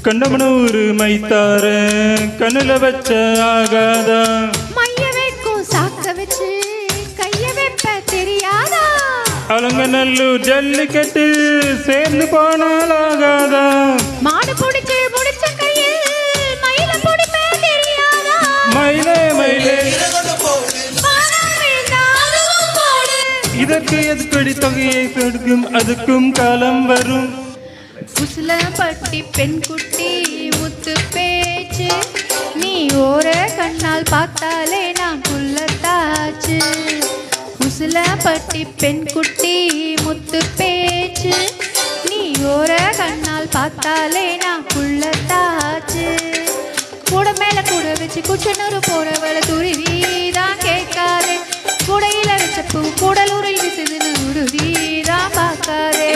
கண்டமனூரு மைத்தார கண்ணுல வச்ச ஆகாதா மைய வைக்கும் சாக்க வச்சு கைய வைப்ப தெரியாதா அலங்கநல்லூர் ஜல்லிக்கட்டு சேர்ந்து போனால் ஆகாதா மாடு பிடிச்சு முடிச்ச கையில் மயில பிடிப்ப தெரியாதா மயிலே மயிலே இதற்கு எதுக்கடி தொகையை கொடுக்கும் அதுக்கும் காலம் வரும் உசிலம்பட்டி பெண் குட்டி முத்து பேச்சு நீ ஓர கண்ணால் பார்த்தாலே நான் புள்ளத்தாச்சு உசிலம்பட்டி பெண் குட்டி முத்து பேச்சு நீ ஓர கண்ணால் பார்த்தாலே நான் புள்ளத்தாச்சு கூட மேல கூட வச்சு குச்சனூர் போறவள துருவிதான் கேட்காதே கூடையில வச்ச பூ கூடலூரில் விசுதுன்னு உருவிதான் பார்க்காதே